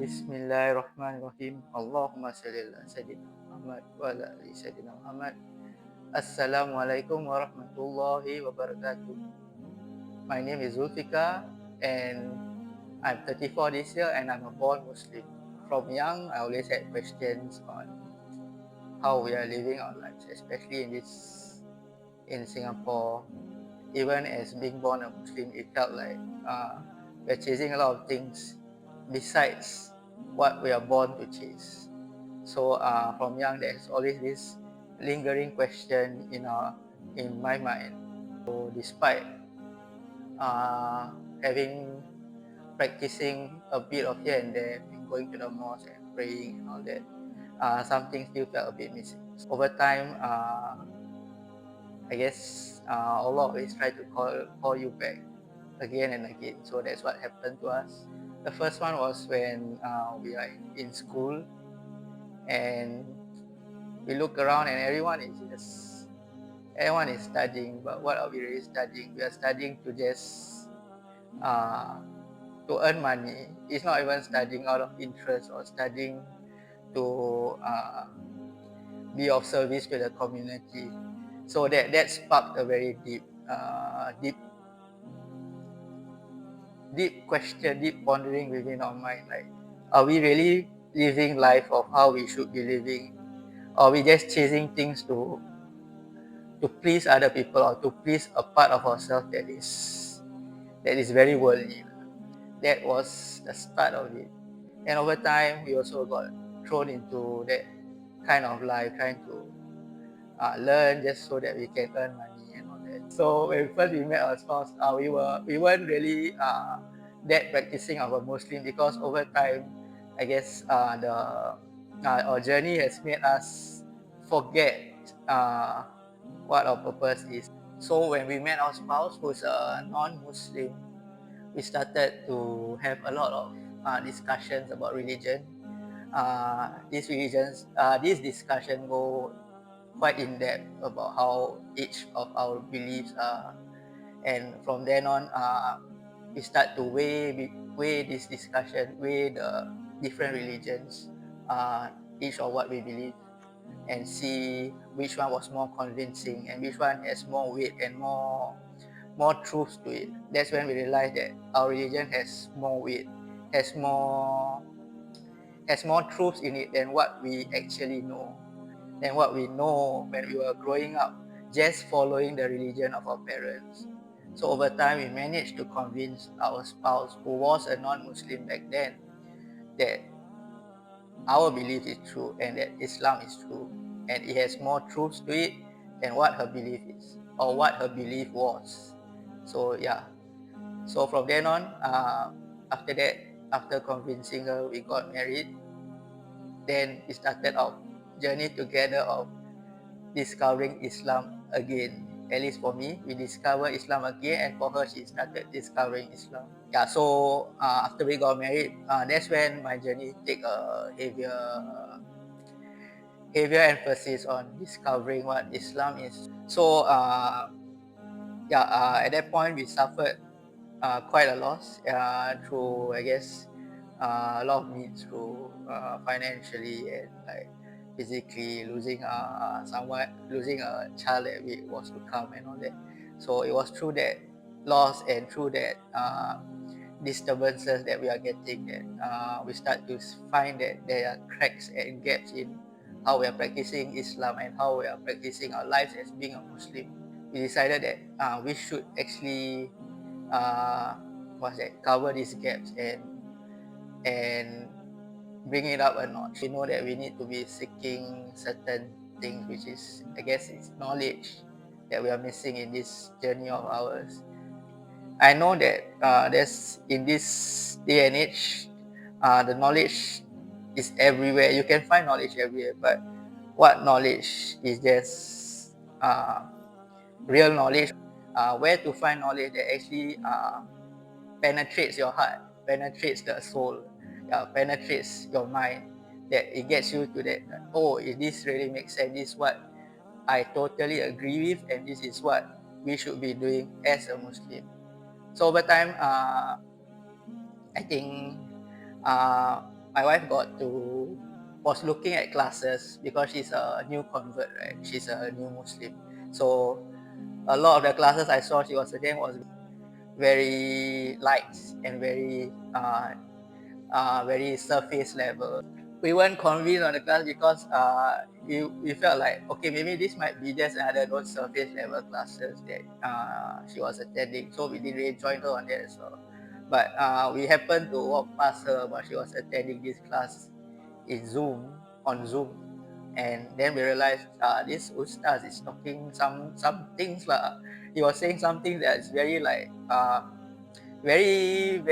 Bismillahirrahmanirrahim. Allahumma salli ala Sayyidina Muhammad wa ala ali Sayyidina Muhammad. Assalamualaikum warahmatullahi wabarakatuh. My name is Zulfikar and I'm 34 this year and I'm a born Muslim. From young, I always had questions on how we are living our lives, especially in Singapore. Even as being born a Muslim, it felt like we're chasing a lot of things besides what we are born to chase. So from young, there's always this lingering question in my mind. So despite having practicing a bit of here and there, going to the mosque and praying and all that, something still felt a bit missing. Over time, I guess Allah always try to call you back again and again. So that's what happened to us. The first one was when we are in school and we look around and everyone is studying. But what are we really studying? We are studying to just to earn money. It's not even studying out of interest or studying to be of service to the community. So that sparked a very deep question, deep pondering within our mind. Like, are we really living life of how we should be living? Or are we just chasing things to please other people or to please a part of ourselves that is very worldly? That was the start of it. And over time, we also got thrown into that kind of life, trying to learn just so that we can earn money and all that. So when first we met our spouse, we weren't really that practicing of a Muslim, because over time, I guess our journey has made us forget what our purpose is. So when we met our spouse, who's a non-Muslim, we started to have a lot of discussions about religion. These discussions go quite in depth about how each of our beliefs are, and from then on, we start to weigh this discussion, weigh the different religions, each of what we believe, and see which one was more convincing and which one has more weight and more truth to it. That's when we realized that our religion has more weight, has more truth in it than what we actually know, than what we know when we were growing up, just following the religion of our parents. So over time, we managed to convince our spouse, who was a non-Muslim back then, that our belief is true and that Islam is true, and it has more truth to it than what her belief is or what her belief was. So yeah. So from then on, after that, after convincing her, we got married. Then we started our journey together of discovering Islam again. At least for me, we discovered Islam again, and for her, she started discovering Islam. Yeah, so after we got married, that's when my journey take a heavier emphasis on discovering what Islam is. So at that point, we suffered quite a loss through, I guess, a lot of needs, through financially and like physically, losing losing a child that was to come and all that. So it was through that loss and through that disturbances that we are getting that we start to find that there are cracks and gaps in how we are practicing Islam and how we are practicing our lives as being a Muslim. We decided that we should actually cover these gaps and bring it up a notch. We know that we need to be seeking certain things, which is, I guess, it's knowledge that we are missing in this journey of ours. I know that there's in this day and age, the knowledge is everywhere. You can find knowledge everywhere, but what knowledge is just real knowledge? Where to find knowledge that actually penetrates your heart, penetrates the soul, penetrates your mind, that it gets you to that, oh, this really makes sense, this is what I totally agree with, and this is what we should be doing as a Muslim. So over time, I think my wife was looking at classes because she's a new convert, right? She's a new Muslim. So a lot of the classes I saw she was attending was very light and very surface level. We weren't convinced on the class because we felt like, okay, maybe this might be just another those surface level classes that she was attending. So we didn't really join her on that as well. But we happened to walk past her while she was attending this class on Zoom. And then we realized this Ustaz is talking some things lah. He was saying something that is very like very,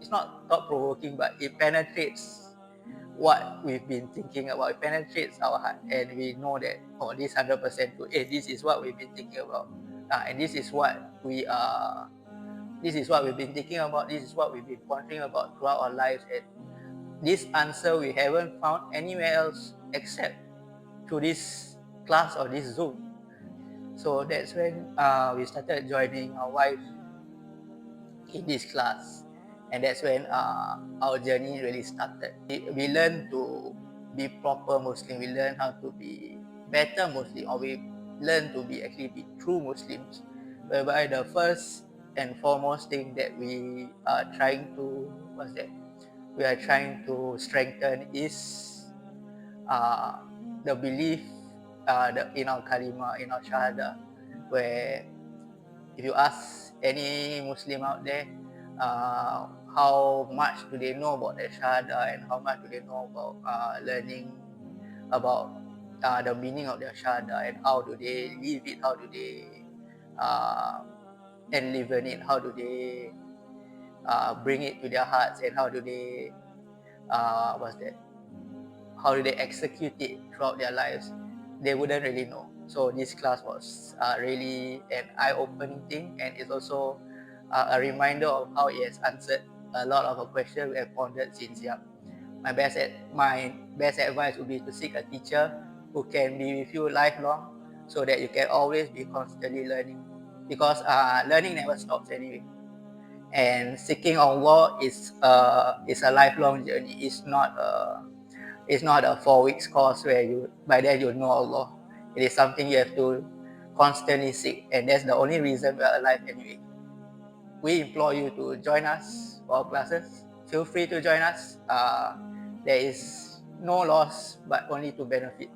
it's not thought provoking, but it penetrates what we've been thinking about. It penetrates our heart, and we know that, oh, this 100% true. This is what we've been thinking about, and this is what we've been thinking about. This is what we've been pondering about throughout our lives, and this answer we haven't found anywhere else except through this class or this Zoom. So that's when we started joining our wife in this class, and that's when our journey really started. We learned to be proper Muslim, we learned how to be better Muslim, or we learned to be true Muslims, whereby the first and foremost thing that we are trying to strengthen is the belief in our kalima, in our shahada, where if you ask any Muslim out there, how much do they know about the Shahada, and how much do they know about learning about the meaning of their Shahada, and how do they live it, how do they enliven it, how do they bring it to their hearts, and how do they how do they execute it throughout their lives, they wouldn't really know. So this class was really an eye-opening thing, and it's also a reminder of how it has answered a lot of a question we have pondered since young. My best advice would be to seek a teacher who can be with you lifelong, so that you can always be constantly learning, because learning never stops anyway. And seeking Allah is a lifelong journey. It's not a 4 weeks course where by then you know Allah. It is something you have to constantly seek, and that's the only reason we are alive anyway. We implore you to join us for our classes. Feel free to join us. There is no loss, but only to benefit.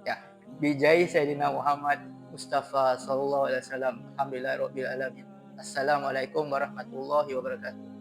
Yeah. Bijai Sayyidina Muhammad Mustafa Sallallahu Alaihi Wasallam. Alhamdulillah Rabbil Alamin. Assalamualaikum warahmatullahi wabarakatuh.